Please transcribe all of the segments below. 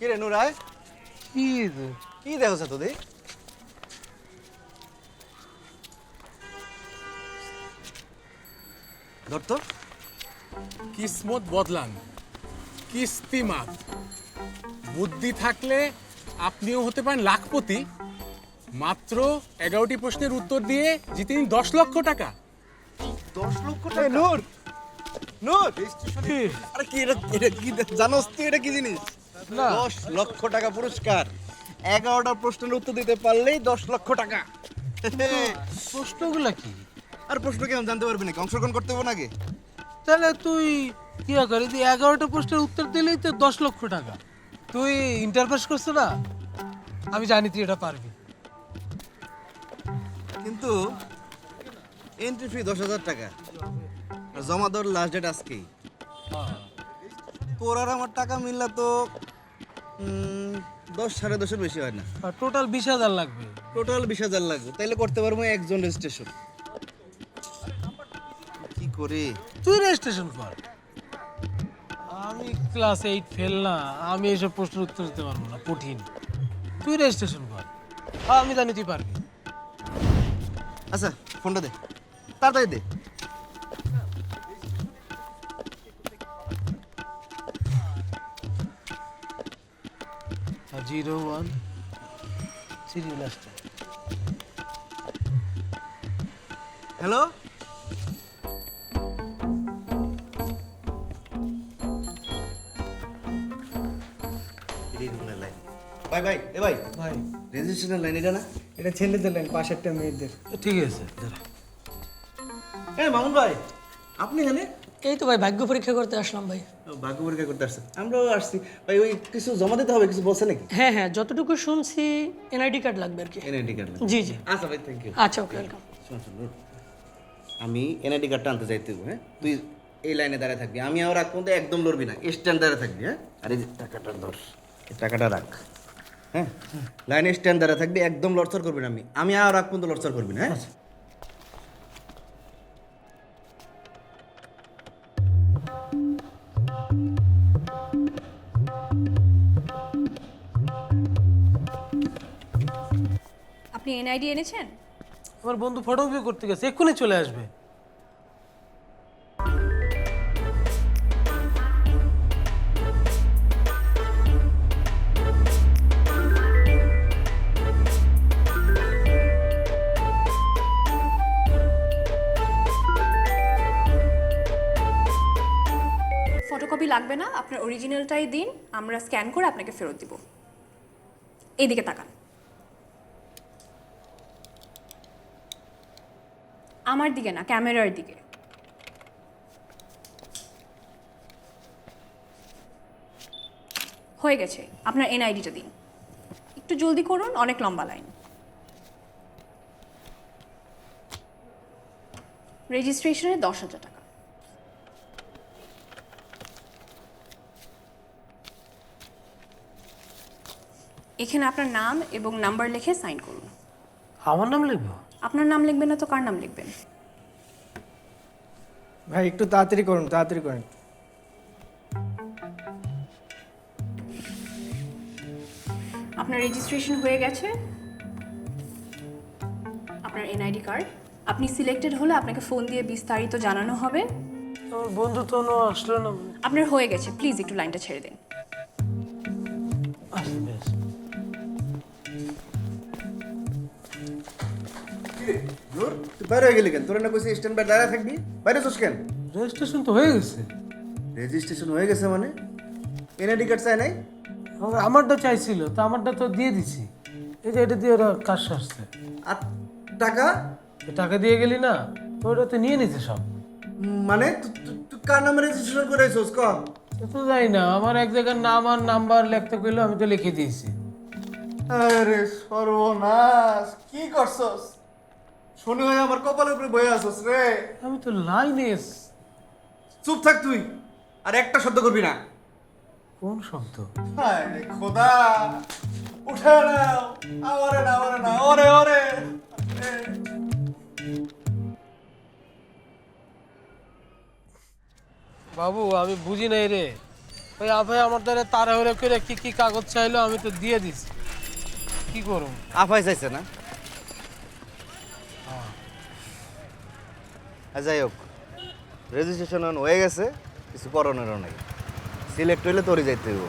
কি রে নুরায় কি কি দেখছ তোদি ধর তো কিসমত বদলান কিস্তিমাত বুদ্ধি থাকলে আপনিও হতে পারেন লাখপতি। মাত্র 11টি প্রশ্নের উত্তর দিয়ে জিতে নিন 10 লক্ষ টাকা। 10 লক্ষ টাকা নূর নূর আরে কি এটা কি জানোস তুই এটা কি জিনিস না 10 লক্ষ টাকা পুরস্কার 11টা প্রশ্নের উত্তর দিতে পারলেই 10 লক্ষ টাকা প্রশ্নগুলা কি? আর প্রশ্ন কেমন জানতে পারবি নাকি অংশগ্রহণ করতে হবে নাকি তাহলে তুই কি করি তুই 11টা প্রশ্নের উত্তর দিলেই তো 10 লক্ষ টাকা। তুই ইন্টার পাস করছ না? আমি জানি তুই এটা পারবি। কিন্তু এন্ট্রি ফি 10,000 টাকা আর জমা দেওয়ার লাস্ট ডেট আজকেই তোর আর আমার টাকা মিললে তো 10 10.5 বেশি হয় না আর টোটাল 20,000 লাগবে। টোটাল 20,000 লাগবে তাইলে করতে পারবো একজন রেজিস্ট্রেশন কি করে তুই রেজিস্ট্রেশন কর। আমি ক্লাস 8 ফেল না, আমি এসব প্রশ্নের উত্তর দিতে পারবো না, কঠিন। তুই রেজিস্ট্রেশন কর, আমি জানি তুই পারবি। আচ্ছা ফোনটা দে তাড়াতাড়ি দে 01 সিরিয়াল লাস্ট। হ্যালো ভাই ভাই এ ভাই ভাই রেজিস্ট্রেশনের লাইন এটা না এটা ছেলেদের লাইন, পাশেরটা মেয়েদের। ঠিক আছে দাঁড়া। হ্যাঁ মামুন ভাই আপনি এখানে এই তো ভাই ভাগ্য পরীক্ষা করতে আসলাম ভাই। ভাগ্য পরীক্ষা করতে আসছেন আমরাও আসছি ভাই ওই কিছু জমা দিতে হবে কিছু বলছে নাকি হ্যাঁ হ্যাঁ, যতটুকু শুনছি এনআইডি কার্ড লাগবে আর কি। এনআইডি কার্ড জি জি, আচ্ছা ভাই থ্যাংক ইউ আচ্ছা ওকে, ওয়েলকাম। শোন শোন নূর, আমি এনআইডি কার্ডটা আনতে যাইতে হবে হ্যাঁ তুই এই লাইনে দাঁড়ায় থাকবি আমি আর রাখ পর্যন্ত একদম লড়বি না স্ট্যান্ড দাঁড়ায় থাকবি হ্যাঁ আর এই যে টাকাটা ধর এই টাকাটা রাখ হ্যাঁ লাইনে স্ট্যান্ড দাঁড়ায় থাকবি একদম লড়চড় করবি না আমি আর রাখ পর্যন্ত লড়চড় করবি না হ্যাঁ আপনি এনআইডি এনেছেন? আমার বন্ধু ফটোকপি করতে গেছে, এক্ষুনি চলে আসবে। ফটোকপি লাগবে না, আপনার অরিজিনালটাই দিন, আমরা স্ক্যান করে আপনাকে ফেরত দিব। এইদিকে তাকান। আমার দিকে না, ক্যামেরার দিকে। হয়ে গেছে, আপনার এনআইডিটা দিন। একটু জলদি করুন, অনেক লম্বা লাইন। রেজিস্ট্রেশনে 10,000 টাকা। এখানে আপনার নাম এবং নাম্বার লিখে সাইন করুন। আমার নাম লিখবো? আপনার নাম লিখবেন না তো কার নাম লিখবেন? ভাই একটু তাড়াতাড়ি করুন, তাড়াতাড়ি করেন। আপনার রেজিস্ট্রেশন হয়ে গেছে। আপনার এনআইডি কার্ড, আপনি সিলেক্টেড হলে আপনাকে ফোন দিয়ে বিস্তারিত জানানো হবে। আমার বন্ধু তো আসলো না। আপনার হয়ে গেছে, প্লিজ একটু লাইনটা ছেড়ে দিন। আচ্ছা বেশ। নূর তুই বাইরে হয়ে গেলি কেন তোর না কইছিস স্ট্যান্ড বাই দাঁড়ায় থাকবি বাইরে চোস কেন রেজিস্ট্রেশন তো হয়ে গেছে। রেজিস্ট্রেশন হয়ে গেছে মানে এনআইডি কার্ড চাই নাই আমারটা চাইছিল, তো আমারটা তো দিয়ে দিছি। এই যে এটা দিয়ে ওরা কাজ সারছে। আর টাকা টাকা দিয়ে গেলি না, ওটা তো নিয়ে নিছে সব। মানে তুই কার নামে রেজিস্ট্রেশন করেছিস ক সে তো জানি না, আমার এক জায়গার নাম আর নাম্বার লিখতে কইলো, আমি তো লিখে দিয়েছি। আরে সর্বনাশ কি করছস শুনি হয় আমার কপালের উপরে বয়ে আসছস রে আমি তো লাইনে। চুপ থাক তুই আর একটা শব্দ করবি না কোন শব্দ? হায় রে খোদা উঠে নাও আমারে না আমারে না ওরে ওরে বাবু আমি বুঝি নাই রে, ওই আফাই আমার দ্বারা তাড়াহুড়ো করে কি কি কাগজ চাইলো আমি তো দিয়ে দিছি, কি করব? আফাই চাইছে না? যাই হোক, রেজিস্ট্রেশন হয়ে গেছে, কিছু করণেরও নাই। সিলেক্ট হইলে তোরই যাইতে হইব।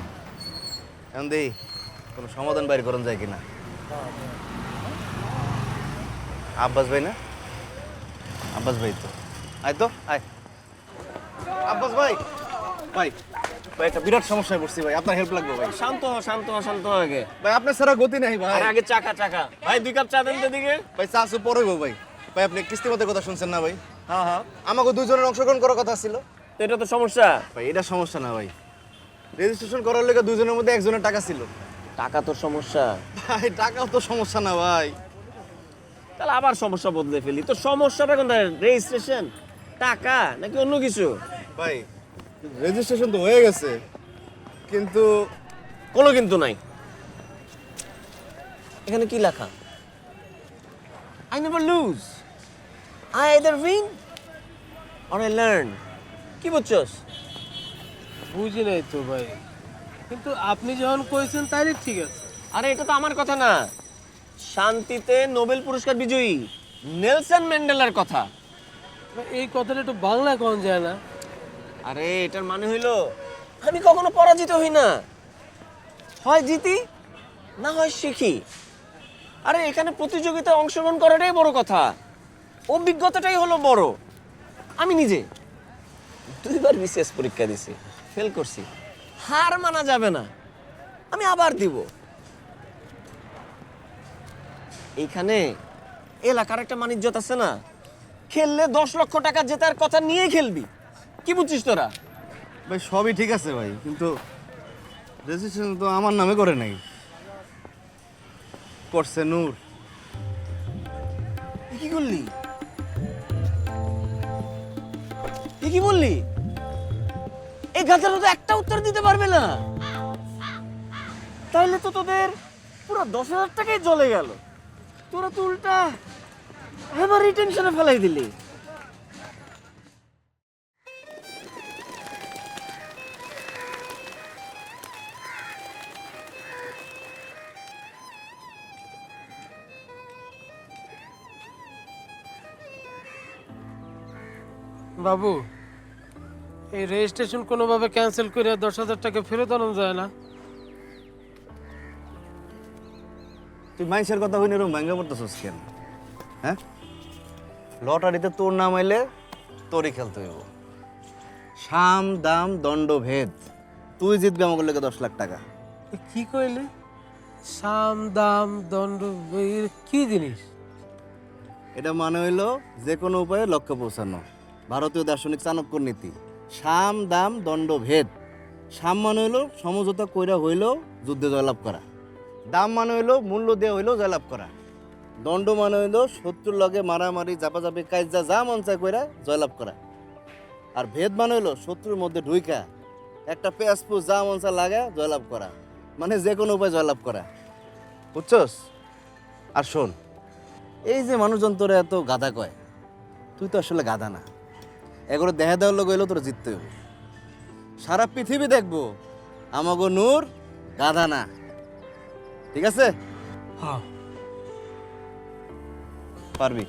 এখন দেখি কোনো সমাধান বাইর করণ যায় কিনা। আব্বাস ভাই না? আব্বাস ভাই তো, আয় তো আয়। আব্বাস ভাই, ভাই ভাই একটা বিরাট সমস্যায় পড়ছি ভাই, আপনার হেল্প লাগবে ভাই। শান্ত হ শান্ত হ শান্ত হ আগে। ভাই আপনার ছাড়া গতি নাই ভাই। আর আগে চাকা চাকা ভাই 2 কাপ চা দেন তো দিকে। ভাই চা আসু পরে হইব ভাই। ভাই আপনি কিস্তি মতো কথা শুনছেন না ভাই? হ্যাঁ হ্যাঁ, আমাকে দুইজনের অংশগ্রহণ করার কথা ছিল। তো এটা তো সমস্যা। ভাই এটা সমস্যা না ভাই, রেজিস্ট্রেশন করার লেগে দুইজনের মধ্যে একজনের টাকা ছিল। টাকা তো সমস্যা, ভাই টাকাও তো সমস্যা না ভাই। তাহলে আবার সমস্যা বদলে ফেলি। তো সমস্যাটা কোনটা, রেজিস্ট্রেশন, টাকা নাকি অন্য কিছু? ভাই রেজিস্ট্রেশন তো হয়ে গেছে, কিন্তু কোনো কিন্তু নাই। এখানে কি লেখা? I never lose. I either win or I learn. কি বুঝছস? বুঝি নাই তো ভাই, কিন্তু আপনি যখন কইছেন তাইলে ঠিক আছে। আরে এটা তো আমার কথা না, শান্তিতে নোবেল পুরস্কার বিজয়ী নেলসন ম্যান্ডেলার কথা। ভাই, এই কথাটা একটু বাংলায় কোন যায় না? আরে এটার মানে হইলো আমি কখনো পরাজিত হই না, হয় জিতি না হয় শিখি। আরে এখানে প্রতিযোগিতায় অংশগ্রহণ করাটাই বড় কথা, অভিজ্ঞতাটাই হলো বড়। আমি নিজে 2 বার বিসিএস পরীক্ষা দিছি, ফেল করছি। হার মানা যাবে না, আমি আবার দিব। এইখানে এলাকার একটা মানিজ্যত আছে না, খেললে 10 লক্ষ টাকা জেতার কথা নিয়ে খেলবি। কি বুঝছিস তোরা? ভাই সবই ঠিক আছে ভাই, কিন্তু রেজিস্ট্রেশন তো আমার নামে করে নাই, করছে নূর। এ কি করলি? এ কি বললি? এই গাধাটা তো একটা উত্তর দিতে পারবে না। তাহলে তো তোদের পুরো 10,000 টাকাই চলে গেল। তোরা তো উল্টা এবার রিটেনশনে ফেলাই দিলি। বাবু, এই রেজিস্ট্রেশন কোনোভাবে ক্যান্সেল করে 10,000 টাকা ফেরত আনা যায় না? তুই মাইসের কথা হইনি এরকম ভাঙ্গা পড়তেছিস কেন? হ্যাঁ, লটারিতে তোর নাম আইলে তোরই খেলতে হইব। সাম দাম দণ্ড ভেদ, তুই জিতবি আমাকে লেগে 10 লাখ টাকা। এ কি কইলে? সাম দাম দণ্ড এর কি জিনিস? এটা মানে হইলো যে কোনো উপায়ে লক্ষ্যে পৌঁছানো, ভারতীয় দার্শনিক চাণক্যর নীতি। সাম দাম দণ্ড ভেদ। সাম মানে হইলো সমঝোতা কইরা হইলেও যুদ্ধে জয়লাভ করা, দাম মানে হইলো মূল্য দেওয়া হইলেও জয়লাভ করা, দণ্ড মানে হইলো শত্রুর লগে মারামারি জাপাজাপি কাইজা যা মন চায় কইরা জয়লাভ করা, আর ভেদ মানে হইলো শত্রুর মধ্যে ঢুইকা একটা পেঁয়াজপু যা মন চা লাগা জয়লাভ করা, মানে যে কোনো উপায়ে জয়লাভ করা। বুঝছস? আর শোন, এই যে মানুষজন তোরা এত গাধা কয়, তুই তো আসলে গাধা না। এগুলো দেখা দেওয়ার লোক হইলেও তোরা জিততে হবে। সারা পৃথিবী দেখবো আমাগো নূর গাধা না। ঠিক আছে? হ্যাঁ। পারবি?